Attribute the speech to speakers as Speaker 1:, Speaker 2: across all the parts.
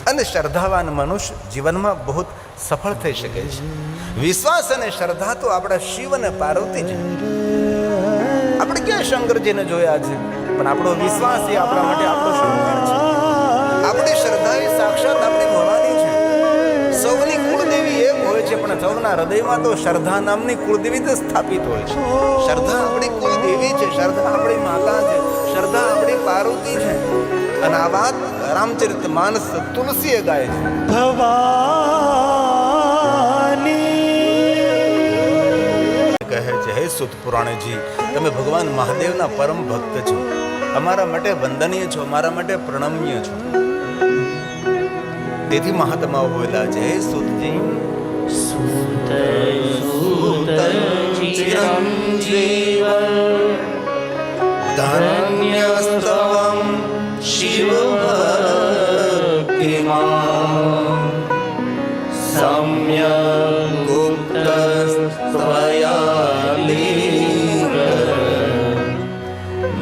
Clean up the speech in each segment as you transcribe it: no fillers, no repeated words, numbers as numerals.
Speaker 1: અને શ્રદ્ધાવાન મનુષ્ય જીવનમાં બહુ સફળ થઈ શકે છે. વિશ્વાસ અને શ્રદ્ધા તો આપણા શિવ અને પાર્વતી છે. આપણે ક્યાં શંકરજીને જોયા છે, પણ આપણો વિશ્વાસ એ આપણા માટે આપણો શંકર છે. આપણી શ્રદ્ધા એ સાક્ષાત આપણી ભવાની છે. સૌની કુળદેવી એક હોય છે, પણ સૌના હૃદયમાં તો શ્રદ્ધા નામની કુળદેવી જ સ્થાપિત હોય છે. શ્રદ્ધા આપણી કુળદેવી છે, શ્રદ્ધા આપણી માતા છે, શ્રદ્ધા આપણી પાર્વતી છે. અને આ વાત રામચરિત માનસ તુલસીએ ગાય છે. ભવાની કહે છે, હે સૂત પુરાણજી, તમે ભગવાન મહાદેવના પરમ ભક્ત છો, અમારા માટે વંદનીય છો, અમારા માટે પ્રણમ્ય છો. તેથી મહાત્માઓ બોલ્યા છે, હે સૂતજી,
Speaker 2: સૂત ચિરંજીવ ધન્યસ્તવં શિવ ભક્તિમાન સમ્યક ગુપ્તસ્ત્વયા લીન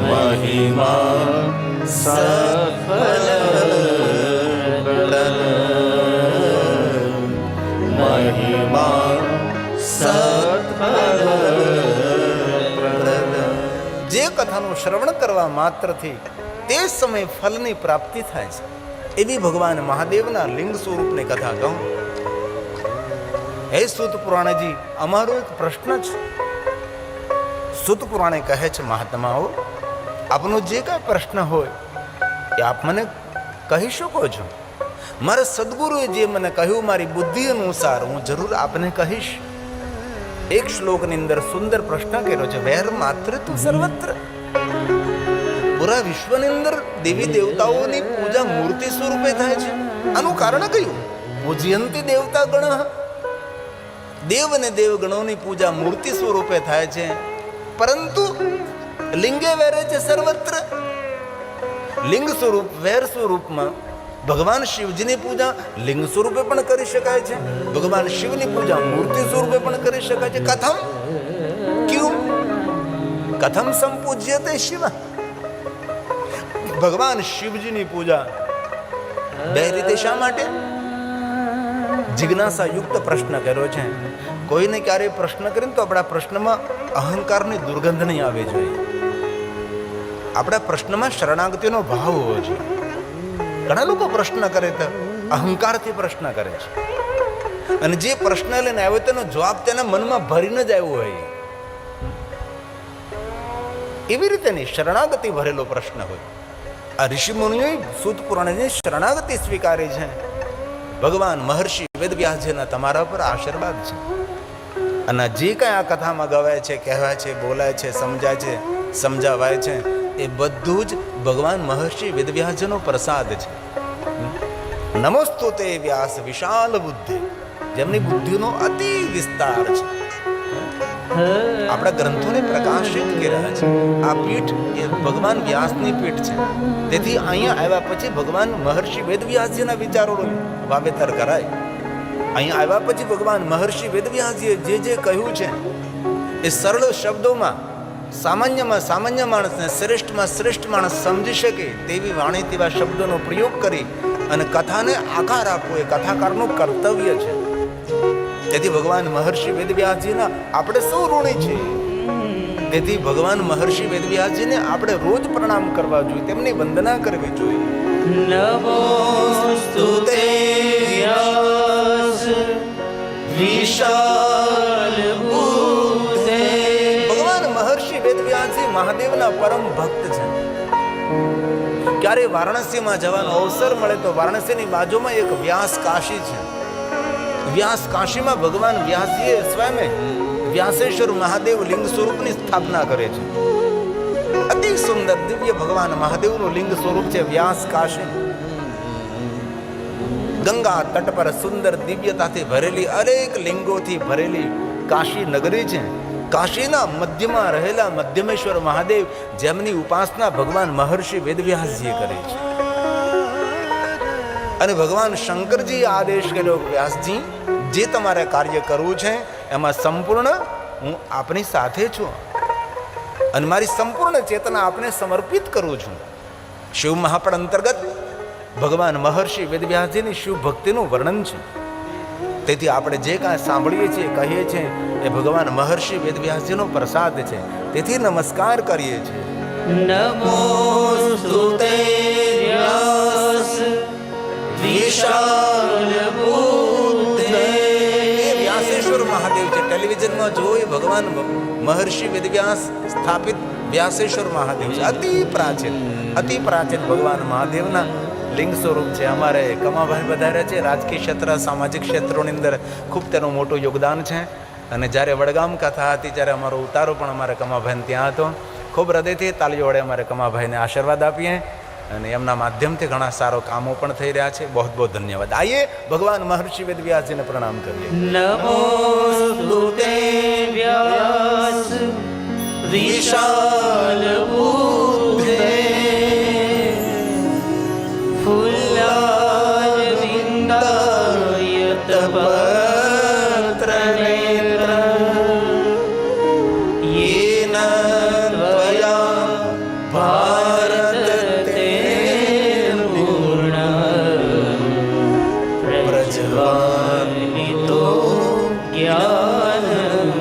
Speaker 2: મહિમા સફલ મહિમા સફલ.
Speaker 1: જે કથાનું શ્રવણ કરવા માત્રથી તે સમય ફલની પ્રાપ્તિ થાય છે, એવી ભગવાન મહાદેવના લિંગ સ્વરૂપની કથા કહું. હે સૂત પુરાણજી, અમારો એક પ્રશ્ન છે. સૂત પુરાણે કહે છે, મહાત્માઓ, આપનો જે કાંઈ પ્રશ્ન હોય એ આપ મને કહી શકો છો. મારા સદગુરુએ જે મને કહ્યું, મારી બુદ્ધિ અનુસાર હું જરૂર આપને કહીશ. એક શ્લોકની અંદર સુંદર પ્રશ્ન કર્યો છે, વેર માત્ર તું સર્વત્ર. પૂરા વિશ્વની અંદર દેવી દેવતાઓની પૂજા મૂર્તિ સ્વરૂપે થાય છે. આનું કારણ કયું? પૂજયંતી દેવતા ગણ. દેવ અને દેવગણોની પૂજા મૂર્તિ સ્વરૂપે થાય છે, પરંતુ લિંગે વેરે છે સર્વત્ર. લિંગ સ્વરૂપ વેર સ્વરૂપમાં ભગવાન શિવજીની પૂજા લિંગ સ્વરૂપે પણ કરી શકાય છે, ભગવાન શિવની પૂજા મૂર્તિ સ્વરૂપે પણ કરી શકાય છે. કથમ ક્યું? કથમ સંપૂજ્યતે શિવ. ભગવાન શિવજીની પૂજા બે રીતે શા માટે? જિજ્ઞાસા યુક્ત પ્રશ્ન કર્યો છે. કોઈને ક્યારે પ્રશ્ન કરીને તો આપણા પ્રશ્નમાં અહંકારની દુર્ગંધ નહીં આવવી જોઈએ. આપણા પ્રશ્નમાં શરણાગતિનો ભાવ હોવો જોઈએ. ઘણા લોકો પ્રશ્ન કરે તો અહંકારથી પ્રશ્ન કરે છે, અને જે પ્રશ્ન લઈને આવ્યો તેનો જવાબ તેના મનમાં ભરીને જ આવ્યો હોય. એવી રીતે નહીં, શરણાગતિ ભરેલો પ્રશ્ન હોય. આ ઋષિ મુનિઓએ સૂત પુરાણની શરણાગતિ સ્વીકારી છે. ભગવાન મહર્ષિ વેદવ્યાસજીના તમારા પર આશીર્વાદ છે. અને જે કાંઈ આ કથામાં ગવાય છે, કહેવાય છે, બોલાય છે, સમજાય છે, સમજાવાય છે, એ બધું જ ભગવાન મહર્ષિ વેદવ્યાસજીનો પ્રસાદ છે. નમસ્તુ તે વ્યાસ વિશાલ બુદ્ધિ, જેમની બુદ્ધિનો અતિ વિસ્તાર છે. આપણા ગ્રંથોને પ્રકાશિત કર્યા છે. આ પીઠ એ ભગવાન વ્યાસની પીઠ છે. તેથી અહીંયા આવ્યા પછી ભગવાન મહર્ષિ વેદવ્યાસજીના વિચારોનું વાવેતર કરાય. અહીંયા આવ્યા પછી ભગવાન મહર્ષિ વેદવ્યાસજીએ જે જે કહ્યું છે એ સરળ શબ્દોમાં સામાન્ય માણસને શ્રેષ્ઠમાં શ્રેષ્ઠ માણસ સમજી શકે તેવી વાણી, તેવા શબ્દોનો પ્રયોગ કરી અને કથાને આકાર આપવો એ કથાકારનું કર્તવ્ય છે. તેથી ભગવાન મહર્ષિ વેદવ્યાસજીના આપણે સૌ ઋણી છે. તેથી ભગવાન મહર્ષિ વેદવ્યાસજીને આપણે રોજ પ્રણામ કરવા જોઈએ, તેમની વંદના કરવી જોઈએ.
Speaker 2: નમોસ્તુતે વ્યાસ વિશાલ બુદ્ધે.
Speaker 1: ભગવાન મહર્ષિ વેદવ્યાસજી મહાદેવના પરમ ભક્ત છે. ક્યારે વારાણસીમાં જવાનો અવસર મળે તો વારાણસીની બાજુમાં એક વ્યાસ કાશી છે. વ્યાસ કાશીમાં ભગવાન વ્યાસજીએ સ્વયં વ્યાસેશ્વર મહાદેવ લિંગ સ્વરૂપની સ્થાપના કરે છે. અતિ સુંદર દિવ્ય ભગવાન મહાદેવનું લિંગ સ્વરૂપ છે વ્યાસ કાશી. ગંગા તટ પર સુંદર દિવ્યતાથી ભરેલી અનેક લિંગોથી ભરેલી કાશી નગરી છે. કાશીના મધ્યમાં રહેલા મધ્યમેશ્વર મહાદેવ, જેમની ઉપાસના ભગવાન મહર્ષિ વેદવ્યાસજીએ કરે છે. અને ભગવાન શંકરજીએ આદેશ કર્યો, વ્યાસજી, જે તમારે કાર્ય કરવું છે એમાં સંપૂર્ણ હું આપની સાથે છું અને મારી સંપૂર્ણ ચેતના આપને સમર્પિત કરું છું. શિવ મહાપડ અંતર્ગત ભગવાન મહર્ષિ વેદવ્યાસજીની શિવ ભક્તિનું વર્ણન છે. તેથી આપણે જે કાંઈ સાંભળીએ છીએ, કહીએ છીએ, એ ભગવાન મહર્ષિ વેદવ્યાસજીનો પ્રસાદ છે. તેથી નમસ્કાર કરીએ છીએ.
Speaker 2: નમોસ્તુતે વ્યાસ વિશાલ બુદ્ધે.
Speaker 1: એ વ્યાસેશ્વર મહાદેવ છે. ટેલિવિઝનમાં જોઈ ભગવાન મહર્ષિ વેદવ્યાસ સ્થાપિત વ્યાસેશ્વર મહાદેવ છે. અતિ પ્રાચીન ભગવાન મહાદેવના લિંગ સ્વરૂપ છે. અમારે કમાભાઈ વધારે છે. રાજકીય ક્ષેત્ર, સામાજિક ક્ષેત્રોની અંદર ખૂબ તેનું મોટું યોગદાન છે. અને જ્યારે વડગામ કથા હતી ત્યારે અમારો ઉતારો પણ અમારે કમાભાઈને ત્યાં હતો. ખૂબ હૃદયથી તાલીઓ વડે અમારે કમાભાઈને આશીર્વાદ આપીએ. અને એમના માધ્યમથી ઘણા સારો કામો પણ થઈ રહ્યા છે. બહુ બહુ ધન્યવાદ. આઈએ ભગવાન મહર્ષિ વેદવ્યાસજીને પ્રણામ કરીએ.
Speaker 2: નમોસ્તુતે વ્યાસ વિશાલ બુદ્ધે. ફુલ્લારવિંદાયત પત્રનેત્ર યેન ત્વયા ભારત પૂર્ણ પ્રજ્વાલિતો જ્ઞાનમય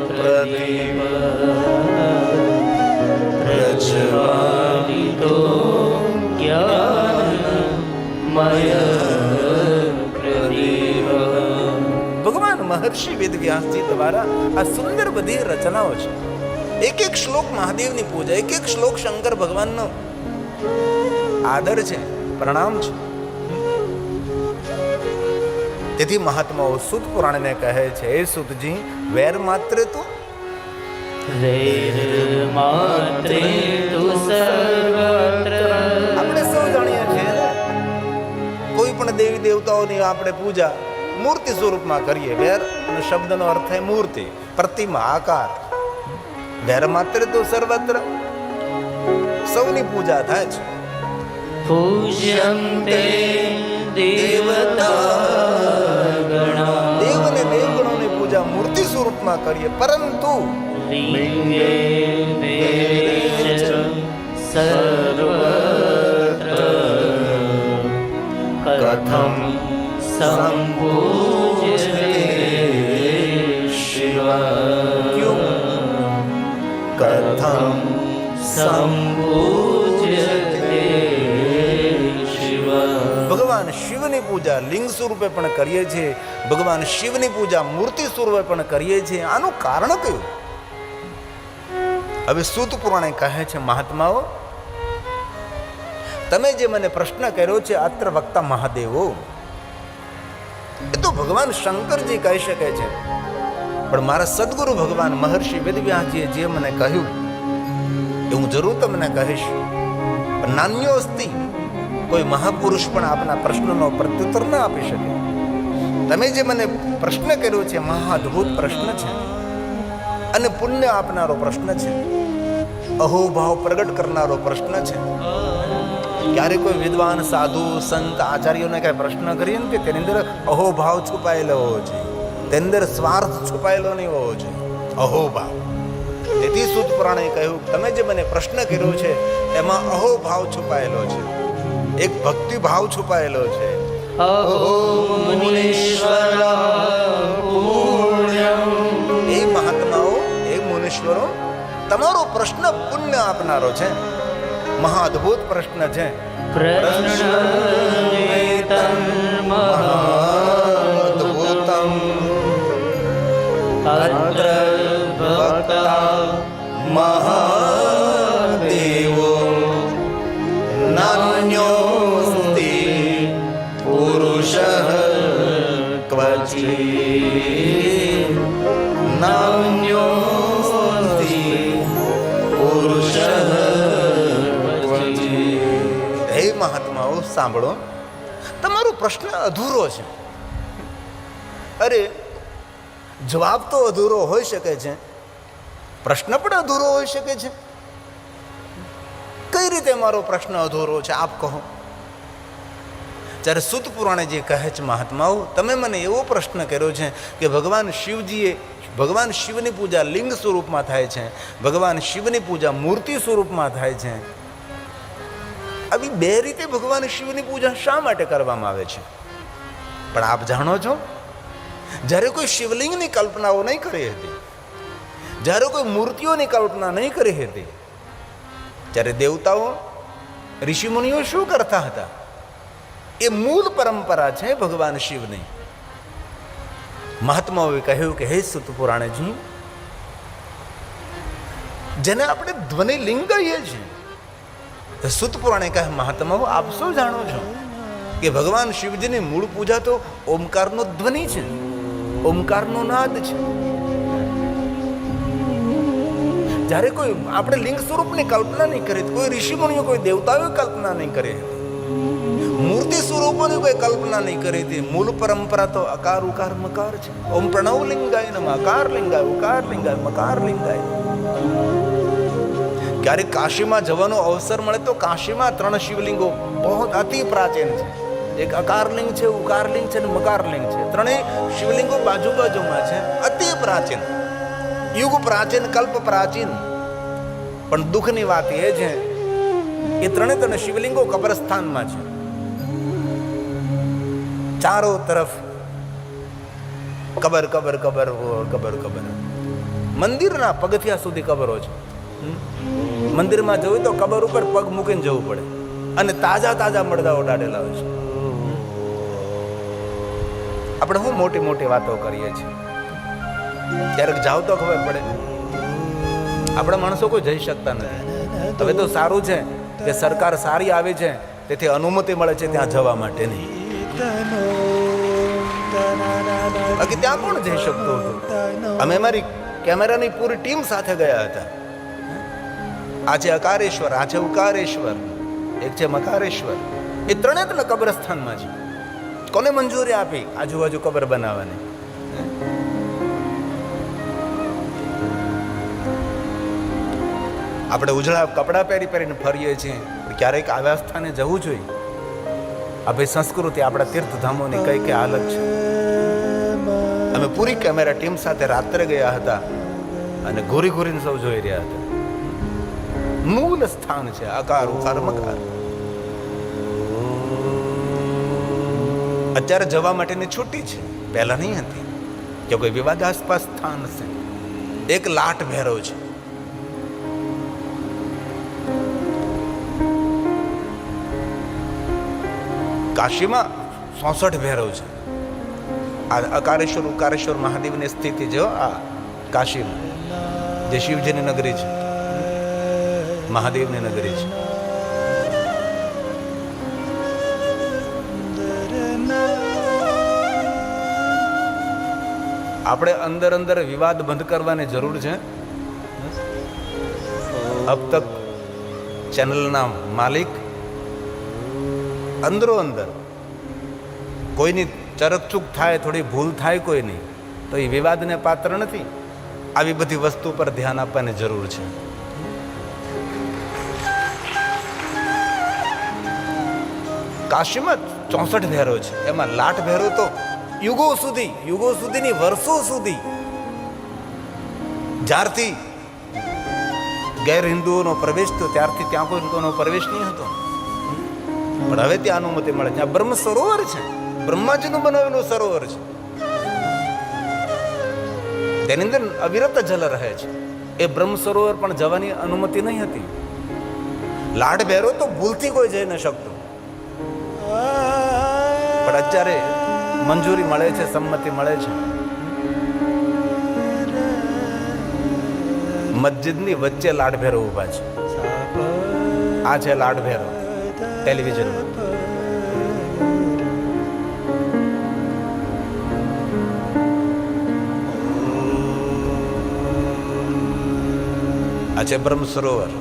Speaker 2: પ્રદીપ. પ્રજ્વાલિતો જ્ઞાનમય પ્રદીપ.
Speaker 1: ભગવાન મહર્ષિ વેદવ્યાસજી દ્વારા આ સુંદર બધી રચનાઓ છે. એક એક શ્લોક મહાદેવની પૂજા, એક એક શ્લોક શંકર ભગવાનનો આદર છે, પ્રણામ છે. તેથી મહાત્માઓ સૂત પુરાણને કહે છે, હે સૂતજી, વેર માત્ર તું
Speaker 2: માત્રે તુ સર્વત્ર.
Speaker 1: આપણે સૌ જાણીએ છીએ કોઈ પણ દેવી દેવતાઓની આપણે પૂજા મૂર્તિ સ્વરૂપમાં કરીએ. વેર શબ્દનો અર્થ થાય મૂર્તિ, પ્રતિમા, આકાર. વેર માત્ર તો સર્વત્ર, સૌની પૂજા થાય છે.
Speaker 2: પૂજ્યંતે દેવતા ગણા.
Speaker 1: દેવ અને દેવગણોની પૂજા મૂર્તિ સ્વરૂપમાં કરીએ, પરંતુ
Speaker 2: લિંગે વેદે ચ સર્વત્ર કથમ સંપૂજ્યતે શિવ. કથમ સંપૂજ્યતે શિવ.
Speaker 1: ભગવાન શિવની પૂજા લિંગ સ્વરૂપે પણ કરીએ છીએ, ભગવાન શિવની પૂજા મૂર્તિ સ્વરૂપે પણ કરીએ છીએ. આનું કારણ કયું? હવે સૂત પુરાણે કહે છે, મહાત્માઓ, તમે જે મને પ્રશ્ન કર્યો છે, અત્ર વક્તા મહાદેવો, એ તો ભગવાન શંકરજી કહી શકે છે, પણ મારા સદગુરુ ભગવાન મહર્ષિ વેદવ્યાસજીએ જે મને કહ્યું એ હું જરૂર તમને કહીશ. પણ નાન્યો અસ્તિ, કોઈ મહાપુરુષ પણ આપના પ્રશ્નનો પ્રત્યુત્તર ન આપી શકે. તમે જે મને પ્રશ્ન કર્યો છે, મહાઅદ્ભુત પ્રશ્ન છે અને પુણ્ય આપનારો પ્રશ્ન છે, અહોભાવ પ્રગટ કરનારો પ્રશ્ન છે. ક્યારે કોઈ વિદ્વાન, સાધુ, સંત, આચાર્યોને કઈ પ્રશ્ન કરીએ ને કે તેની અંદર અહોભાવ છુપાયેલો હોવો જોઈએ, તેની અંદર સ્વાર્થ છુપાયેલો નહીં હોવો જોઈએ, અહોભાવ. તેથી સૂત પુરાણે કહ્યું, તમે જે મને પ્રશ્ન કર્યો છે એમાં અહોભાવ છુપાયેલો છે, એક ભક્તિભાવ છુપાયેલો છે.
Speaker 2: અહો મુનીશ્વર પુણ્યમ.
Speaker 1: એ મહાત્માઓ, એ મુનીશ્વરો, તમારો પ્રશ્ન પુણ્ય આપનારો છે, મહાઅદ્ભુત પ્રશ્ન છે.
Speaker 2: પ્રશ્નવેતં મહાદ્ભુતં અત્ર ભક્તા મહાદેવો નાન્યોસ્તિ પુરુષઃ ક્વચિત. નાન્યોસ્તિ પુરુષઃ.
Speaker 1: હે મહાત્માઓ, સાંભળો, તમારો પ્રશ્ન અધૂરો છે. અરે, જવાબ તો અધૂરો હોઈ શકે છે, પ્રશ્ન પણ અધૂરો હોઈ શકે છે. કઈ રીતે મારો પ્રશ્ન અધૂરો છે, આપ કહો. જ્યારે સૂત પુરાણે જે કહે છે, મહાત્માઓ, તમે મને એવો પ્રશ્ન કર્યો છે કે ભગવાન શિવની પૂજા લિંગ સ્વરૂપમાં થાય છે, ભગવાન શિવની પૂજા મૂર્તિ સ્વરૂપમાં થાય છે, આવી બે રીતે ભગવાન શિવની પૂજા શા માટે કરવામાં આવે છે? પણ આપ જાણો છો, જ્યારે કોઈ શિવલિંગની કલ્પનાઓ નહીં કરી હતી, જ્યારે કોઈ મૂર્તિઓની કલ્પના નહીં કરી હતી, ત્યારે દેવતાઓ ઋષિમુનિઓ શું કરતા હતા? એ મૂળ પરંપરા છે ભગવાન શિવની. મહાત્માઓએ કહ્યું કે હે સુત પુરાણજી, જેને આપણે ધ્વનિ લિંગ કહીએ છીએ, સુત પુરાણે કહે મહાત્માઓ આપ શું જાણો છો કે ભગવાન શિવજીની મૂળ પૂજા તો ઓમકારનો ધ્વનિ છે, ઓમકારનો નાદ છે. જ્યારે કોઈ આપણે લિંગ સ્વરૂપની કલ્પના નહીં કરી, કોઈ ઋષિમુનિઓ કોઈ દેવતાઓએ કલ્પના નહીં કરી હતી, મૂર્તિ સ્વરૂપોની કોઈ કલ્પના નહીં કરી હતી. મૂળ પરંપરા તો અકાર ઉકાર મકાર છે. ઓમ પ્રણવ લિંગાય નમઃ, અકાર લિંગાય, ઉકાર લિંગાય, મકાર લિંગાય. ક્યારેક કાશીમાં જવાનો અવસર મળે તો કાશીમાં 3 શિવલિંગો બહુ અતિ પ્રાચીન છે. એક અકારલિંગ છે, ઉકારલિંગ છે અને મકારલિંગ છે. 3 શિવલિંગો બાજુ બાજુમાં છે, અતિ પ્રાચીન, યુગ પ્રાચીન, કલ્પ પ્રાચીન. પણ દુઃખની વાત એ છે એ 3 શિવલિંગો કબ્રસ્તાનમાં છે. ચારો તરફ કબર કબર કબર કબર કબર. મંદિરના પગથિયા સુધી કબરો છે. મંદિરમાં જવું તો કબર ઉપર પગ મૂકીને જવું પડે અને તાજા તાજા મરદાઓ દાડેલા હોય છે. આપણે શું મોટી મોટી વાતો કરીએ છીએ, ક્યારેક જાવ તો ખબર પડે. આપણા માણસો કોઈ જઈ શકતા નથી. હવે તો સારું છે કે સરકાર સારી આવી છે, તેથી અનુમતિ મળે છે ત્યાં જવા માટેની. બાકી ત્યાં કોણ જઈ શકતું હતું? અમે અમારી કેમેરાની પૂરી ટીમ સાથે ગયા હતા. આ છે અકારેશ્વર, આ છે ઉકારેશ્વર, એક છે મકારેશ્વર. એ 3 કબ્રસ્તાનમાં છે. કોને મંજૂરી આપી આજુબાજુ કબર બનાવવાની? આપણે ઉજળા કપડાં પહેરીને ફરીએ છીએ, ક્યારેક આવા સ્થાને જવું જોઈએ. આ ભાઈ સંસ્કૃતિ, આપણા તીર્થધામોની કઈ કઈ હાલત છે. અમે પૂરી કેમેરા ટીમ સાથે રાત્રે ગયા હતા અને ઘોરી ઘોરીને સૌ જોઈ રહ્યા હતા. મૂળ સ્થાન છે અકાર ઉકાર મકાર. અત્યારે જવા માટેની છૂટી છે, પહેલા નહીં હતી કે કોઈ વિવાદાસ્પદ સ્થાન છે. એક લાટ ભેરો છે. કાશીમાં 66 ભૈરવ છે. આ અકારેશ્વર ઉકારેશ્વર મહાદેવની સ્થિતિ જો આ કાશીમાં, જે શિવજીની નગરી છે, મહાદેવની નગરી છે. આપણે અંદર અંદર વિવાદ બંધ કરવાની જરૂર છે. અબ તક ચેનલના માલિક અંદરો અંદર કોઈની ચરકચૂક થાય, થોડી ભૂલ થાય કોઈની, તો એ વિવાદને પાત્ર નથી. આવી બધી વસ્તુ પર ધ્યાન આપવાની જરૂર છે. કાશીમાં 64 ભૈરવ છે. એમાં લાટ ભૈરવ તો યુગો સુધીની વર્ષો સુધી, જ્યારથી ગેર હિન્દુઓનો પ્રવેશ થયો ત્યારથી ત્યાં કોઈનો પ્રવેશ નહીં હતો. પણ હવે ત્યાં અનુમતિ મળે. ત્યાં બ્રહ્મ સરોવર છે, બ્રહ્માજીનું બનાવેલું સરોવર છે. તેની અંદર અવિરત જલ રહે છે. એ બ્રહ્મ સરોવર પણ જવાની અનુમતિ નહીં હતી. લાડ ભૈરવ તો ભૂલથી કોઈ જઈ ન શકતું. પણ અત્યારે મંજૂરી મળે છે, સંમતિ મળે છે. મસ્જિદની વચ્ચે લાડ ભૈરવ ઉભા છે. આ છે લાડ ભૈરવ ટેલિવિઝનમાં. આ છે બ્રહ્મ સરોવર.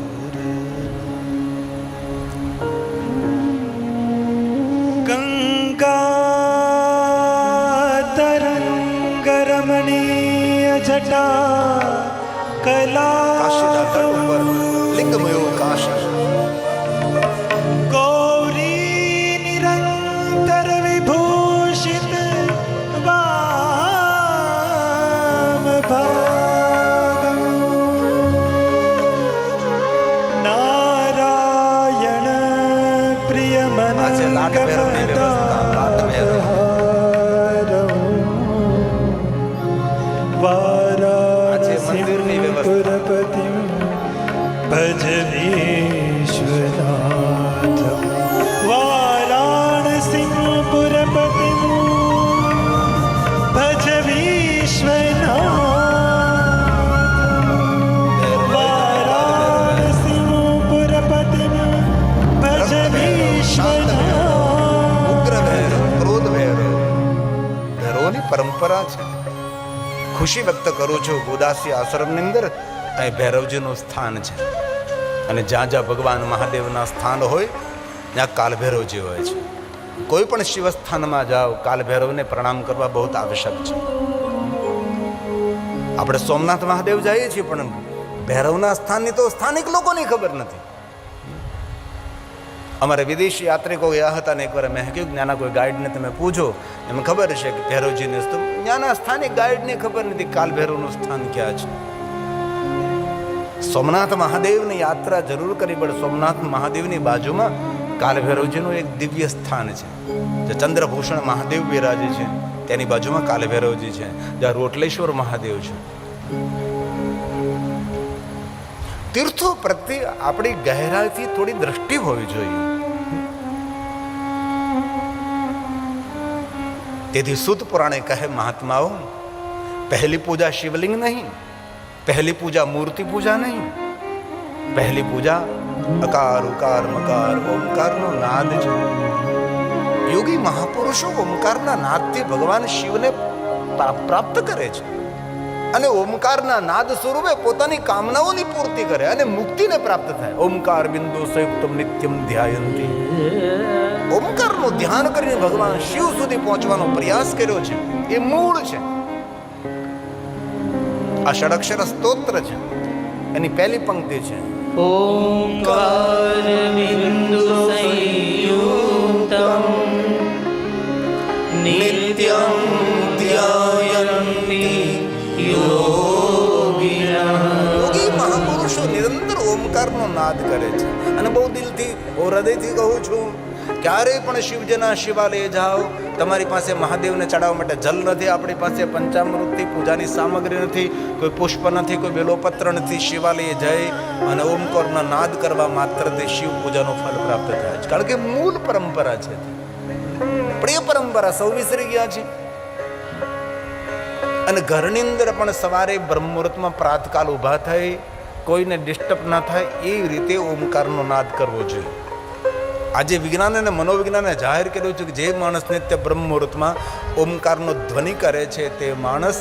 Speaker 1: કાશીના તટ ઉપર લિંગમયો કાશ.
Speaker 2: ગૌરી નિરંતર વિભૂષિત વામ ભાગમ નારાયણ
Speaker 1: કાઠભૈરવની વ્યવસ્થા, કાઠભૈરવ. મંદિરની વ્યવસ્થા.
Speaker 2: પુરપતિમ ભજ વિશ્વનાથ વારાણસી પુરપતિમ ભજ વિશ્વનાથ વારાણસી પુરપતિમ ભજ વિશ્વનાથ.
Speaker 1: ઉગ્ર ભૈરવ, ક્રોધ ભૈરવ, ભૈરવોની પરંપરા છે. ખુશી વ્યક્ત કરું છું ઉદાસી આશ્રમની અંદર અહીં ભૈરવજીનું સ્થાન છે, અને જ્યાં જ્યાં ભગવાન મહાદેવના સ્થાન હોય ત્યાં કાલભૈરવજી હોય છે. કોઈ પણ શિવસ્થાનમાં જાઓ, કાલભૈરવને પ્રણામ કરવા બહુ આવશ્યક છે. આપણે સોમનાથ મહાદેવ જઈએ છીએ, પણ ભૈરવના સ્થાનની તો સ્થાનિક લોકોની ખબર નથી. અમારે વિદેશી યાત્રિકો ગયા હતા ને એકવાર મેં કહ્યું ત્યાંના કોઈ ગાઈડને તમે પૂછો, એમને ખબર છે કે ભૈરવજીને ત્યાંના સ્થાનિક ગાઈડને ખબર નથી કાલભૈરવનું સ્થાન ક્યાં છે. સોમનાથ મહાદેવની યાત્રા જરૂર કરી પડે. સોમનાથ મહાદેવની બાજુમાં કાલભૈરવજીનું એક દિવ્ય સ્થાન છે, જે ચંદ્રભૂષણ મહાદેવ બિરાજે છે. તેની બાજુમાં કાલભૈરવજી છે, જ્યાં રોટલેશ્વર મહાદેવ છે. તીર્થો પ્રત્યે આપણી ગહેરાઈથી થોડી દ્રષ્ટિ હોવી જોઈએ. તેથી સુત પુરાણે કહે મહાત્માઓ, પહેલી પૂજા શિવલિંગ નહીં, પહેલી પૂજા મૂર્તિ પૂજા નહીં, પહેલી પૂજા અકાર ઉકાર મકાર ઓમકારનો નાદ છે. યોગી મહાપુરુષો ઓમકારના નાદથી ભગવાન શિવને પ્રાપ્ત કરે છે, અને ઓમકારના નાદ સ્વરૂપે પોતાની કામનાઓની પૂર્તિ કરે અને મુક્તિને પ્રાપ્ત થાય. ઓમકાર બિંદુ સંયુક્તમ નિત્યમ ધ્યાયંતી. ઓમકારનું ધ્યાન કરીને ભગવાન શિવ સુધી પહોંચવાનો પ્રયાસ કર્યો છે. એ મૂળ છે. આ ષડક્ષર સ્તોત્ર છે, એની પહેલી પંક્તિ છે
Speaker 3: ઓમકાર બિંદુ સંયુક્તમ નિત્યમ ધ્યાયન્તિ
Speaker 1: યોગી મહાપુરુષો નિરંતર ઓમકારનો નાદ કરે છે. અને બહુ દિલથી, બહુ હૃદયથી કહું છું, ક્યારેય પણ શિવજીના શિવાલય જાઓ, તમારી પાસે મહાદેવને ચડાવવા માટે જલ નથી, આપણી પાસે પંચામૃતથી પૂજાની સામગ્રી નથી, કોઈ પુષ્પ નથી, કોઈ બેલોપત્ર નથી. શિવાલયે જઈ અને ઓમકારનો નાદ કરવા માત્રથી શિવ પૂજાનું ફળ પ્રાપ્ત થાય છે. કારણ કે મૂળ પરંપરા છે, પ્રિય પરંપરા. સૌ વિસરી ગયા છે. અને ઘરની અંદર પણ સવારે બ્રહ્મ મુહૂર્તમાં પ્રાતકાલ ઊભા થઈ, કોઈને ડિસ્ટર્બ ના થાય એ રીતે ઓમકારનો નાદ કરવો જોઈએ. આજે વિજ્ઞાન અને મનોવિજ્ઞાને જાહેર કર્યું છે કે જે માણસ નિત્ય બ્રહ્મ મુહૂર્તમાં ઓમકારનો ધ્વનિ કરે છે તે માણસ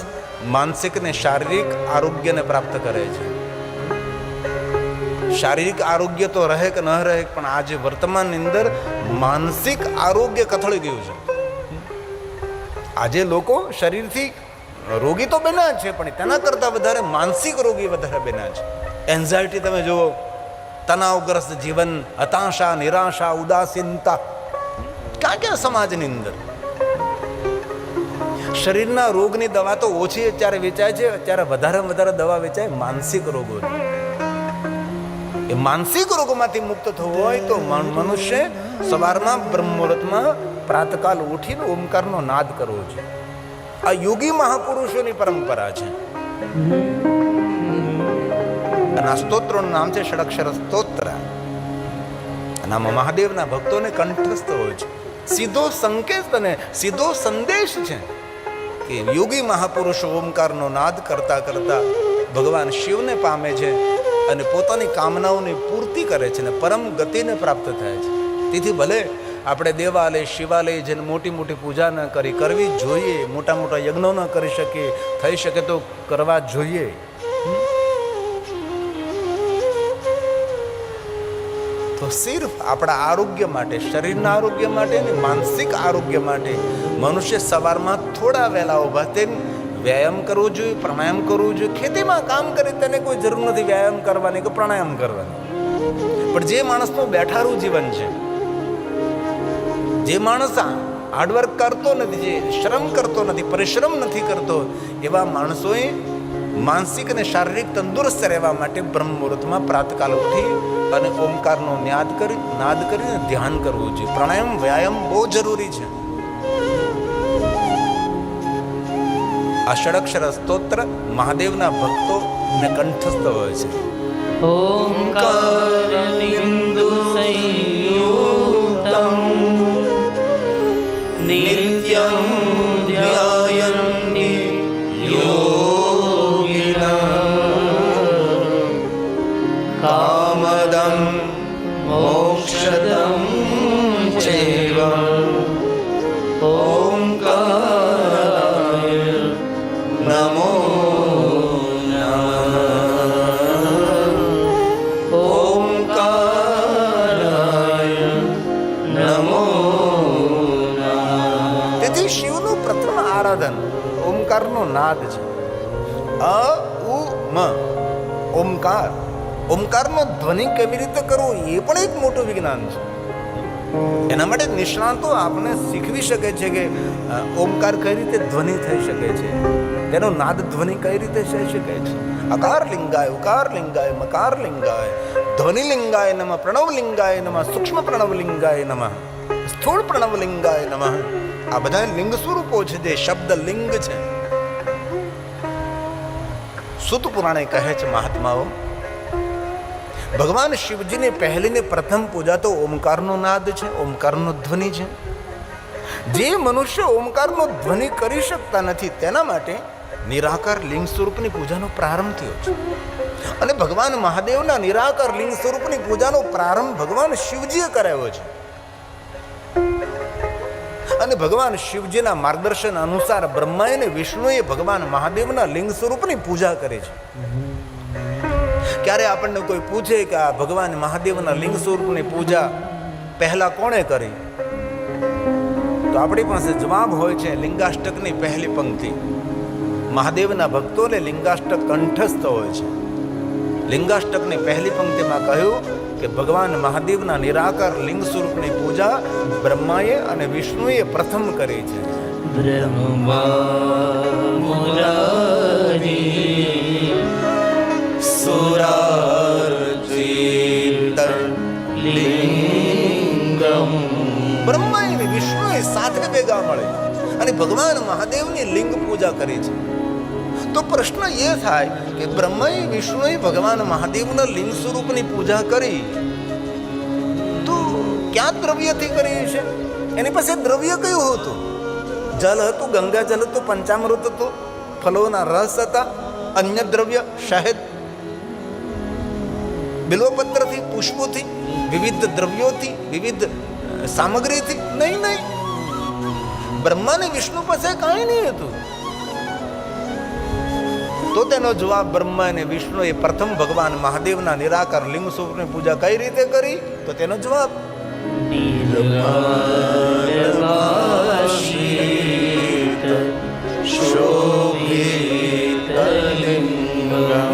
Speaker 1: માનસિક અને શારીરિક આરોગ્યને પ્રાપ્ત કરે છે. શારીરિક આરોગ્ય તો રહે કે ન રહે, પણ આજે વર્તમાનની અંદર માનસિક આરોગ્ય કથળી ગયું છે. આજે લોકો શરીરથી રોગી તો બન્યા છે, પણ તેના કરતાં વધારે માનસિક રોગી વધારે બન્યા છે. એન્ઝાયટી તમે જુઓ, તણાવગ્રસ્ત જીવન, હતાશા, નિરાશા, ઉદાસીનતા, ક્યાં ક્યાં સમાજની અંદર. શરીરના રોગની દવા તો ઓછી અત્યારે વેચાય છે, અત્યારે વધારે દવા વેચાય માનસિક રોગોની. એ માનસિક રોગોમાંથી મુક્ત થવું હોય તો મનુષ્ય સવારમાં બ્રહ્મ મુહૂર્તમાં પ્રાતકાલ ઉઠીને ઓમકારનો નાદ કરવો છે. આ યોગી મહાપુરુષોની પરંપરા છે. અને આ સ્તોત્રનું નામ છે ષડક્ષર સ્તોત્ર. આમાં મહાદેવના ભક્તોને કંઠસ્થ હોય છે. સીધો સંકેત અને સીધો સંદેશ છે કે યોગી મહાપુરુષો ઓમકારનો નાદ કરતા કરતા ભગવાન શિવને પામે છે અને પોતાની કામનાઓની પૂર્તિ કરે છે અને પરમ ગતિને પ્રાપ્ત થાય છે. તેથી ભલે આપણે દેવાલય શિવાલય જેને મોટી મોટી પૂજા ન કરવી જોઈએ, મોટા મોટા યજ્ઞો ન કરી શકીએ, થઈ શકે તો કરવા જોઈએ. તો સિર્ફ આપણા આરોગ્ય માટે, શરીરના આરોગ્ય માટે ને માનસિક આરોગ્ય માટે મનુષ્ય સવારમાં થોડા વહેલા ઊભા થઈને વ્યાયામ કરવો જોઈએ, પ્રાણાયામ કરવું જોઈએ. ખેતીમાં કામ કરે તેને કોઈ જરૂર નથી વ્યાયામ કરવાની કે પ્રાણાયામ કરવાની. પણ જે માણસનું બેઠારું જીવન છે, જે માણસ હાર્ડવર્ક કરતો નથી, જે શ્રમ કરતો નથી, પરિશ્રમ નથી કરતો, એવા માણસોએ માનસિક અને શારીરિક તંદુરસ્ત રહેવા માટે બ્રહ્મ મુહૂર્તમાં પ્રાતકાલ ઉઠી અને ઓમકારનો નાદ કરીને ધ્યાન કરવું જોઈએ. પ્રાણાયામ વ્યાયામ બહુ જરૂરી છે. આ ષડક્ષર સ્તોત્ર મહાદેવના ભક્તોને કંઠસ્થ હોય છે.
Speaker 3: ઓમકાર બિંદુ સંયુક્તમ નિત્યમ ધ્યાયન્તિ કામદં મોક્ષદં ચૈવ ઓમકારાય નમો નમઃ ઓમકારાય નમો નમઃ.
Speaker 1: તેથી શિવનું પ્રથમ આરાધન ઓમકારનો નાદ છે. અ ઉ મ ઓમકાર. ઓમકારનો ધ્વનિ કેવી રીતે કરવો એ પણ એક મોટું વિજ્ઞાન છે. એના માટે નિષ્ણાંતો આપણને શીખવી શકે છે કે ઓમકાર કઈ રીતે ધ્વનિ થઈ શકે છે, તેનો નાદ ધ્વનિ કઈ રીતે થઈ શકે છે. અકાર લિંગાય, ઉકાર લિંગાય, મકાર લિંગાય, ધ્વનિ લિંગાય નમઃ, પ્રણવ લિંગાય નમઃ, સૂક્ષ્મ પ્રણવ લિંગાય નમઃ, સ્થૂળ પ્રણવ લિંગાય નમઃ. આ બધા લિંગ સ્વરૂપો છે, જે શબ્દ લિંગ છે. સુત પુરાણે કહે છે મહાત્માઓ, ભગવાન શિવજીને પહેલીને પ્રથમ પૂજા તો ઓમકારનો નાદ છે, ઓમકારનો ધ્વનિ છે. જે મનુષ્ય ઓમકારનો ધ્વનિ કરી શકતા નથી તેના માટે નિરાકાર લિંગ સ્વરૂપની પૂજાનો પ્રારંભ થયો છે. અને ભગવાન મહાદેવના નિરાકાર લિંગ સ્વરૂપની પૂજાનો પ્રારંભ ભગવાન શિવજીએ કરાવ્યો છે. અને ભગવાન શિવજીના માર્ગદર્શન અનુસાર બ્રહ્મા અને વિષ્ણુએ ભગવાન મહાદેવના લિંગ સ્વરૂપની પૂજા કરી છે. ક્યારે આપણને કોઈ પૂછે કે આ ભગવાન મહાદેવના લિંગ સ્વરૂપની પૂજા પહેલા કોણે કરી, તો આપણી પાસે જવાબ હોય છે લિંગાષ્ટકની પહેલી પંક્તિ. મહાદેવના ભક્તોને લિંગાષ્ટક કંઠસ્થ હોય છે. લિંગાષ્ટકની પહેલી પંક્તિમાં કહ્યું કે ભગવાન મહાદેવના નિરાકાર લિંગ સ્વરૂપની પૂજા બ્રહ્માએ અને વિષ્ણુએ પ્રથમ કરી છે.
Speaker 3: બ્રહ્મા મુરારી સુરાર્ચિત લિંગમ.
Speaker 1: બ્રહ્મા અને વિષ્ણુએ સાથે ભેગા મળે અને ભગવાન મહાદેવની લિંગ પૂજા કરી છે. તો પ્રશ્ન એ થાય કે બ્રહ્માએ વિષ્ણુએ ભગવાન મહાદેવના લિંગ સ્વરૂપની પૂજા કરી તો ક્યાં દ્રવ્યથી કરી છે? એની પાસે દ્રવ્ય કયું હતું? જલ હતું, ગંગા જલ હતું, પંચામૃત હતું, ફલોના રસ હતા, અન્ય દ્રવ્ય શહેદ, બિલ્વપત્રથી, પુષ્પોથી, વિવિધ દ્રવ્યોથી, વિવિધ સામગ્રીથી? નહીં. બ્રહ્મા ને વિષ્ણુ પાસે કાંઈ નહીં હતું. તો તેનો જવાબ બ્રહ્મા અને વિષ્ણુએ પ્રથમ ભગવાન મહાદેવના નિરાકાર લિંગ સ્વરૂપની પૂજા કઈ રીતે કરી? તો તેનો જવાબ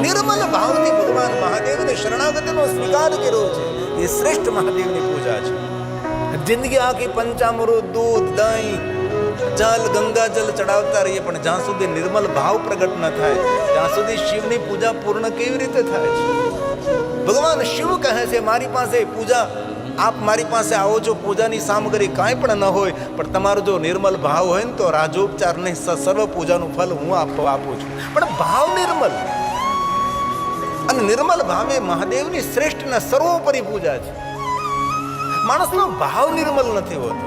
Speaker 1: નિર્મલ ભાવથી ભગવાન મહાદેવને શરણાગતિનો સ્વીકાર કર્યો છે. એ શ્રેષ્ઠ મહાદેવની પૂજા છે. જિંદગી આખી પંચામૃત, દૂધ, દહીં, જલ, ગંગા જલ ચડાવતા રહીએ, પણ જ્યાં સુધી નિર્મલ ભાવ પ્રગટ ન થાય ત્યાં સુધી શિવની પૂજા પૂર્ણ કેવી રીતે થાય છે? ભગવાન શિવ કહે છે મારી પાસે પૂજા, આપ મારી પાસે આવો છો, પૂજાની સામગ્રી કાંઈ પણ ન હોય, પણ તમારો જો નિર્મલ ભાવ હોય ને તો રાજોપચાર નહીં, સર્વ પૂજાનું ફલ હું આપું છું. પણ ભાવ નિર્મલ, અને નિર્મલ ભાવે મહાદેવની શ્રેષ્ઠ ને સર્વોપરી પૂજા છે. માણસનો ભાવ નિર્મલ નથી હોતો.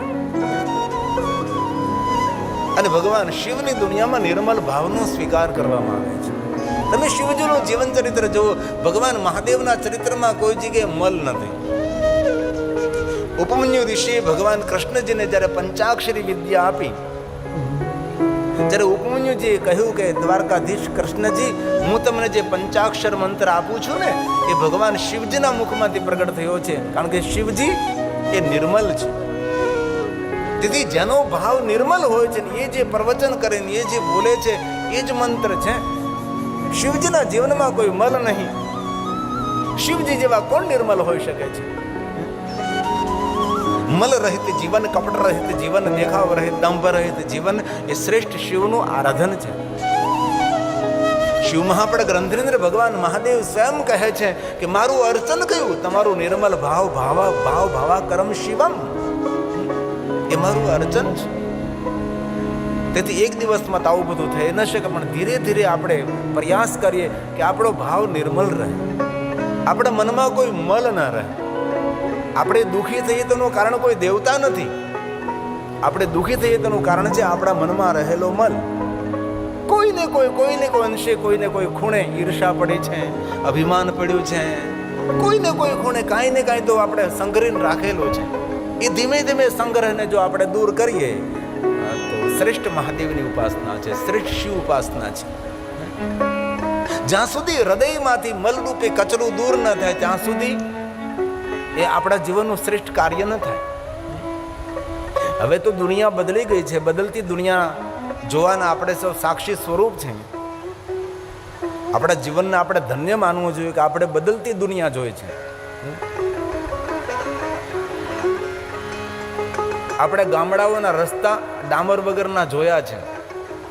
Speaker 1: અને ભગવાન શિવની દુનિયામાં નિર્મલ ભાવનો સ્વીકાર કરવામાં આવે છે. તમે શિવજીનું જીવન ચરિત્ર જુઓ, ભગવાન મહાદેવના ચરિત્રમાં કોઈ જગ્યાએ મલ નથી. ઉપમન્યુ ઋષિએ ભગવાન કૃષ્ણજીને જ્યારે પંચાક્ષરી વિદ્યા આપી, જ્યારે ઉપમન્યુજીએ કહ્યું કે દ્વારકાધીશ કૃષ્ણજી, હું તમને જે પંચાક્ષર મંત્ર આપું છું ને એ ભગવાન શિવજીના મુખમાંથી પ્રગટ થયો છે, કારણ કે શિવજી એ નિર્મલ છે. તેથી જેનો ભાવ નિર્મલ હોય છે એ જે પ્રવચન કરે ને એ જે બોલે છે એ જ મંત્ર છે. શિવજીના જીવનમાં કોઈ મલ નહીં. શિવજી જેવા કોણ નિર્મલ હોઈ શકે છે? મલ રહિત જીવન, કપટ રહિત જીવન, દેખાવ રહિત, દંભ રહિત જીવન એ શ્રેષ્ઠ શિવનું આરાધન છે. શિવ મહાપડ ગ્રંથની અંદર ભગવાન મહાદેવ સ્વયં કહે છે કે મારું અર્ચન કયું? તમારું નિર્મલ ભાવ ભાવા કરમ શિવમ, એ મારું અર્ચન છે. તેથી એક દિવસમાં તો આવું બધું થઈ ન શકે, પણ ધીરે ધીરે આપણે પ્રયાસ કરીએ કે આપણો ભાવ નિર્મલ રહે, આપણા મનમાં કોઈ મલ ન રહે. આપણે દુઃખી થઈએ તેનું કારણ કોઈ દેવતા નથી, આપણે દુઃખી થઈએ તેનું કારણ છે આપણા મનમાં રહેલો મલ. કોઈને કોઈ અંશે, કોઈને કોઈ ખૂણે ઈર્ષા પડી છે, અભિમાન પડ્યું છે, કોઈને કોઈ ખૂણે કાંઈ ને કાંઈ તો આપણે સંગ્રહીને રાખેલો છે. એ ધીમે ધીમે સંગ્રહને જો આપણે દૂર કરીએ તો શ્રેષ્ઠ મહાદેવની ઉપાસના છે, શ્રેષ્ઠ શિવ ઉપાસના છે. જ્યાં સુધી હૃદયમાંથી મલરૂપે કચરું દૂર ન થાય ત્યાં સુધી એ આપણા જીવનનું શ્રેષ્ઠ કાર્ય ન થાય. હવે તો દુનિયા બદલી ગઈ છે, બદલતી દુનિયા જોવાના આપણે સૌ સાક્ષી સ્વરૂપ છે. આપણા જીવનને આપણે ધન્ય માનવું જોઈએ કે આપણે બદલતી દુનિયા જોઈ છે. આપણે ગામડાઓના રસ્તા ડામર વગરના જોયા છે,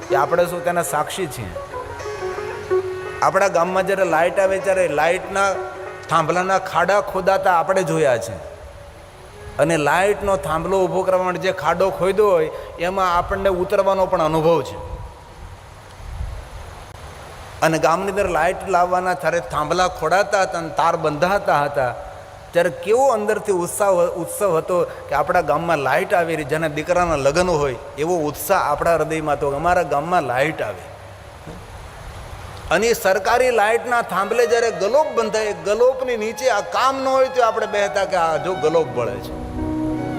Speaker 1: કે આપણે શું તેના સાક્ષી છીએ. આપણા ગામમાં જ્યારે લાઇટ આવે ત્યારે લાઇટના થાંભલાના ખાડા ખોદાતા આપણે જોયા છે, અને લાઇટનો થાંભલો ઊભો કરવા માટે જે ખાડો ખોદ્યો હોય એમાં આપણને ઉતરવાનો પણ અનુભવ છે. અને ગામની અંદર લાઇટ લાવવાના ત્યારે થાંભલા ખોડાતા હતા અને તાર બંધાતા હતા, ત્યારે કેવો અંદરથી ઉત્સવ હતો કે આપણા ગામમાં લાઇટ આવી રહી. જેના દીકરાના લગ્ન હોય એવો ઉત્સાહ આપણા હૃદયમાં હતો, અમારા ગામમાં લાઇટ આવે. અને એ સરકારી લાઇટના થાંભલે જ્યારે ગલોપ બંધાય, ગલોપની નીચે આ કામ ન હોય તો આપણે બેહતા કે આ જો ગલોપ બળે છે.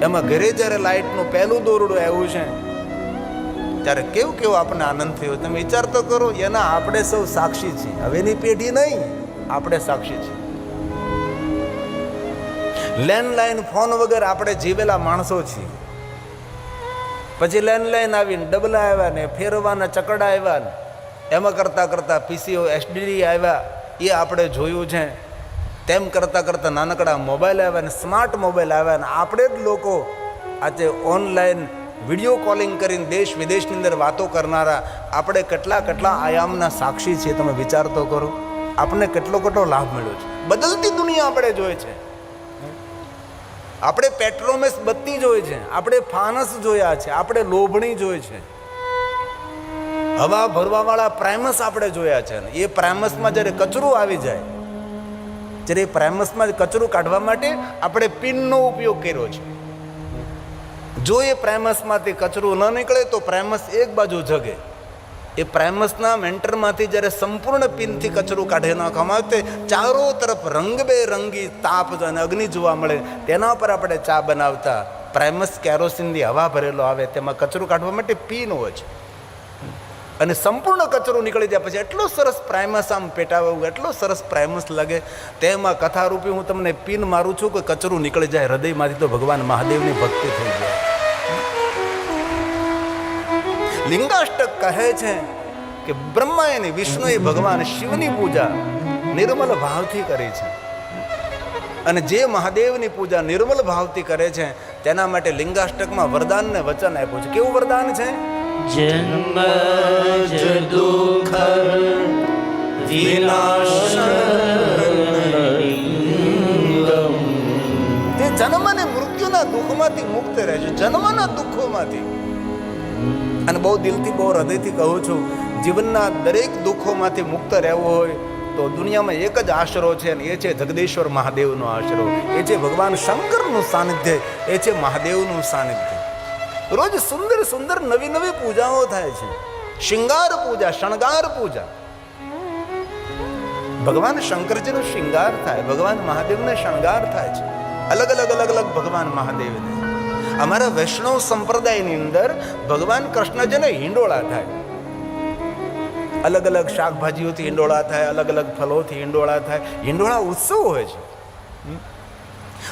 Speaker 1: એમાં ઘરે જ્યારે લાઇટનું પહેલું દોરડું આવ્યું છે ત્યારે કેવો આપણને આનંદ થયો. તમે વિચાર તો કરો, એના આપણે સૌ સાક્ષી છીએ. હવેની પેઢી નહીં, આપણે સાક્ષી છીએ. લેન્ડલાઇન ફોન વગર આપણે જીવેલા માણસો છીએ. પછી લેન્ડલાઇન આવીને ડબલા આવ્યા ને ફેરવાના ચકડા આવ્યા ને એમાં કરતાં પીસીઓ એસડીડી આવ્યા, એ આપણે જોયું છે. તેમ કરતાં નાનકડા મોબાઈલ આવ્યા ને સ્માર્ટ મોબાઈલ આવ્યા ને આપણે જ લોકો આજે ઓનલાઈન વિડીયો કોલિંગ કરીને દેશ વિદેશની અંદર વાતો કરનારા આપણે કેટલા આયામના સાક્ષી છીએ. તમે વિચાર તો કરો, આપણને કેટલો લાભ મળ્યો છે. બદલતી દુનિયા આપણે જોઈએ છે. આપણે પેટ્રોમેસ બત્તી જોઈ છે, આપણે ફાનસ જોયા છે, આપણે લોભણી જોઈ છે, હવા ભરવાવાળા પ્રાઇમસ આપણે જોયા છે. એ પ્રાઇમસમાં જ્યારે કચરું આવી જાય, જ્યારે એ પ્રાઇમસમાં કચરું કાઢવા માટે આપણે પિનનો ઉપયોગ કર્યો છે. જો એ પ્રાઇમસમાંથી કચરું ન નીકળે તો પ્રાઇમસ એક બાજુ જગે. એ પ્રાઇમસના મેન્ટરમાંથી જ્યારે સંપૂર્ણ પિનથી કચરું કાઢી નાખવામાં આવે, ચારો તરફ રંગબેરંગી તાપ અને અગ્નિ જોવા મળે. તેના પર આપણે ચા બનાવતા. પ્રાઇમસ કેરોસીનની હવા ભરેલો આવે, તેમાં કચરું કાઢવા માટે પિન હોય છે. અને સંપૂર્ણ કચરો નીકળી જાય પછી એટલો સરસ પ્રાઇમસ આમ પેટાવું, એટલો સરસ પ્રાઇમસ લાગે. તેમાં કથારૂપી હું તમને પિન મારું છું કે કચરું નીકળી જાય હૃદયમાંથી, તો ભગવાન મહાદેવની ભક્તિ થઈ જાય. લિંગાષ્ટક કહે છે કે બ્રહ્માએ ને વિષ્ણુએ ભગવાન શિવની પૂજા નિર્મલ ભાવથી કરી છે. અને જે મહાદેવની પૂજા નિર્મલ ભાવથી કરે છે તેના માટે લિંગાષ્ટકમાં વરદાનને વચન આપ્યું છે. કેવું વરદાન છે?
Speaker 3: જન્મ દુઃખ વિનાશ.
Speaker 1: તે જન્મ અને મૃત્યુના દુઃખમાંથી મુક્ત રહે છે, જન્મના દુઃખોમાંથી. અને બહુ દિલથી, બહુ હૃદયથી કહું છું, જીવનના દરેક દુઃખોમાંથી મુક્ત રહેવું હોય તો દુનિયામાં એક જ આશરો છે, અને એ છે જગદીશ્વર મહાદેવનો આશરો. એ છે ભગવાન શંકરનું સાનિધ્ય, એ છે મહાદેવનું સાનિધ્ય. રોજ સુંદર નવી પૂજાઓ થાય છે. શિંગાર પૂજા, શણગાર પૂજા. ભગવાન શંકરજીનો શિંગાર થાય, ભગવાન મહાદેવને શણગાર થાય છે. અલગ અલગ ભગવાન મહાદેવને. અમારા વૈષ્ણવ સંપ્રદાયની અંદર ભગવાન કૃષ્ણજીને હિંડોળા થાય. અલગ અલગ શાકભાજીઓથી હિંડોળા થાય, અલગ અલગ ફલોથી હિંડોળા થાય. હિંડોળા ઉત્સવ હોય છે.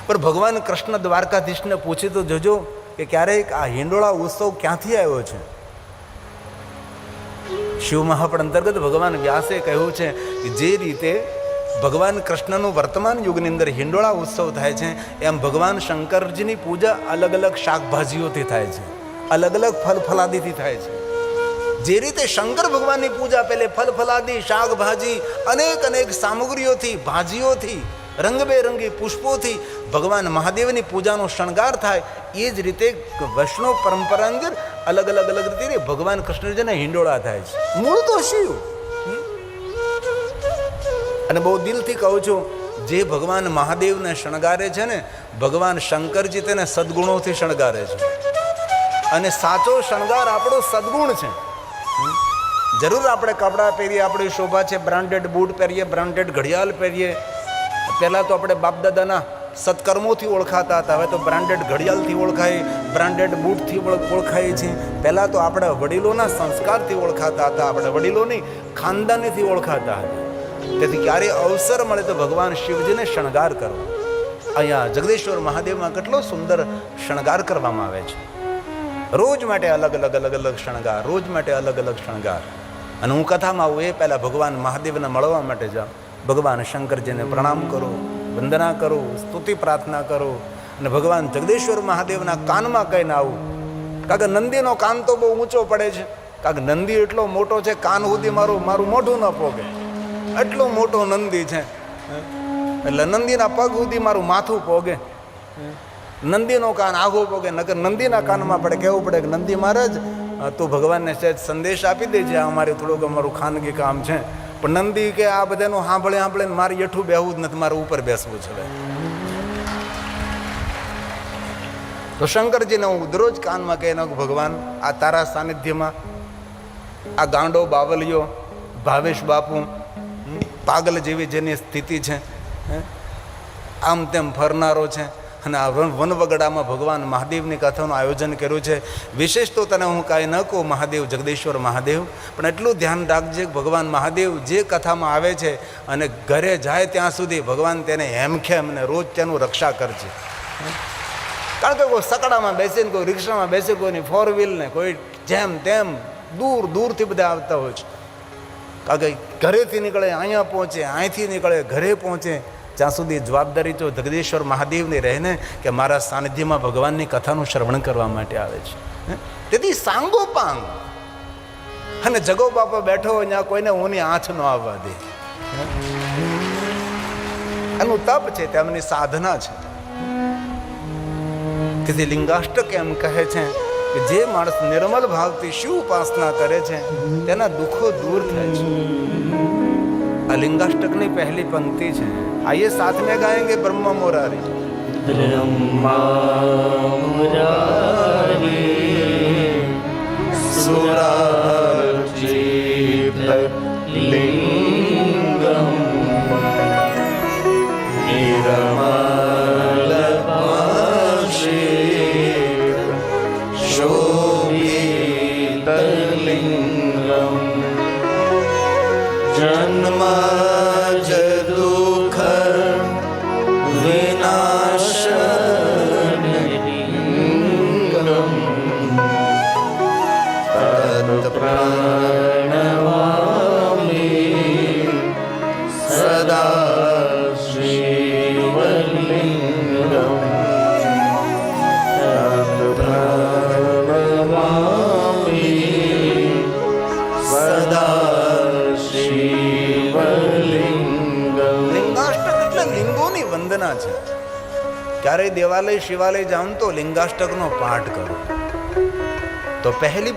Speaker 1: પણ ભગવાન કૃષ્ણ દ્વારકાધીશને પૂછી તો જોજો કે ક્યારેક આ હિંડોળા ઉત્સવ ક્યાંથી આવ્યો છે. શિવ મહાપડ અંતર્ગત ભગવાન વ્યાસે કહ્યું છે કે જે રીતે ભગવાન કૃષ્ણનું વર્તમાન યુગની અંદર હિંડોળા ઉત્સવ થાય છે, એમ ભગવાન શંકરજીની પૂજા અલગ અલગ શાકભાજીઓથી થાય છે, અલગ અલગ ફલ ફલાદીથી થાય છે. જે રીતે શંકર ભગવાનની પૂજા પહેલે ફલ ફલાદી શાકભાજી અનેક સામગ્રીઓથી ભાજીઓથી રંગબેરંગી પુષ્પોથી ભગવાન મહાદેવની પૂજાનો શણગાર થાય, એ જ રીતે વૈષ્ણવ પરંપરા અંદર અલગ રીતે ભગવાન કૃષ્ણજીને હિંડોળા થાય છે. મૂળ તો શિવ. અને બહુ દિલથી કહું છું, જે ભગવાન મહાદેવને શણગારે છે ને, ભગવાન શંકરજી તેને સદગુણોથી શણગારે છે. અને સાચો શણગાર આપણો સદગુણ છે. જરૂર આપણે કપડાં પહેરીએ, આપણી શોભા છે, બ્રાન્ડેડ બૂટ પહેરીએ, બ્રાન્ડેડ ઘડિયાળ પહેરીએ. પહેલાં તો આપણે બાપદાદાના સત્કર્મોથી ઓળખાતા હતા, હવે તો બ્રાન્ડેડ ઘડિયાળથી ઓળખાય, બ્રાન્ડેડ બૂટથી ઓળખાય છે. પહેલાં તો આપણા વડીલોના સંસ્કારથી ઓળખાતા હતા, આપણા વડીલોની ખાનદાનીથી ઓળખાતા હતા. તેથી ક્યારે અવસર મળે તો ભગવાન શિવજીને શણગાર કરવો. અહીંયા જગદીશ્વર મહાદેવમાં કેટલો સુંદર શણગાર કરવામાં આવે છે. રોજ માટે અલગ અલગ શણગાર, રોજ માટે અલગ શણગાર. અને હું કથામાં આવું એ પહેલાં ભગવાન મહાદેવને મળવા માટે જાઉં, ભગવાન શંકરજીને પ્રણામ કરો, વંદના કરો, સ્તુતિ પ્રાર્થના કરો, અને ભગવાન જગદીશ્વર મહાદેવના કાનમાં કહીને આવું. કારણ કે નંદીનો કાન તો બહુ ઊંચો પડે છે, કારણ કે નંદી એટલો મોટો છે, કાન સુધી મારું મોઢું ન પોગે, એટલો મોટો નંદી છે. એટલે નંદીના પગ સુધી મારું માથું પોગે. નંદીનો કાન આઘો પોગે, નકર નંદીના કાનમાં પડે કહેવું પડે કે નંદી મહારાજ તું ભગવાનને સહેજ સંદેશ આપી દેજે, અમારે થોડુંક અમારું ખાનગી કામ છે. પણ નંદી કે આ બધાનું સાંભળે મારે એઠું બેહવું જ નથી, મારે ઉપર બેસવું છે. તો શંકરજીને હું દરરોજ કાનમાં કહી નાખું, ભગવાન આ તારા સાનિધ્યમાં આ ગાંડો બાવલિયો ભાવેશ બાપુ પાગલ જેવી જેની સ્થિતિ છે, આમ તેમ ફરનારો છે, અને આ વનવગડામાં ભગવાન મહાદેવની કથાનું આયોજન કર્યું છે. વિશેષ તો તને હું કાંઈ ન કહું મહાદેવ, જગદીશ્વર મહાદેવ, પણ એટલું ધ્યાન રાખજે કે ભગવાન મહાદેવ જે કથામાં આવે છે અને ઘરે જાય ત્યાં સુધી ભગવાન તેને હેમખેમ ને રોજ તેનું રક્ષા કરજે. કારણ કે કોઈ સકડામાં બેસીને, કોઈ રિક્ષામાં બેસે, કોઈની ફોર વ્હીલ ને કોઈ જેમ તેમ દૂરથી બધા આવતા હોય છે. કારણ કે ઘરેથી નીકળે અહીંયા પહોંચે, અહીંથી નીકળે ઘરે પહોંચે, જ્યાં સુધી જવાબદારી તો જગદીશ્વર મહાદેવની રહે ને કે મારા સાનિધ્યમાં ભગવાનની કથાનું શ્રવણ કરવા માટે આવે છે. તેથી સાંગોપાંગ અને જગો બાપા બેઠો હોય ત્યાં કોઈને ઊની આંચ ન આવવા દે. એનું તપ છે, તેમની સાધના છે. તેથી લિંગાષ્ટક એમ કહે છે કે જે માણસ નિર્મલ ભાવથી શિવ ઉપાસના કરે છે તેના દુઃખો દૂર થાય છે. આ લિંગાષ્ટકની પહેલી પંક્તિ છે. आइए साथ में गाएंगे ब्रह्मा मुरारी.
Speaker 3: ब्रह्मा मुरारी सुरार्चित लिंगम निर्मलपाशित शोभित लिंगम जन्म दुख विनाशनलिंगम तत्प्रणमामि सदा शिवलिंगम तत्प्रणमामि सदा शिवलिंगम.
Speaker 1: લિંગોની વંદના છે. ક્યારેય દેવાલય શિવાલય જાઉં તો લિંગાષ્ટકનો પાઠ કરો તો પહેલી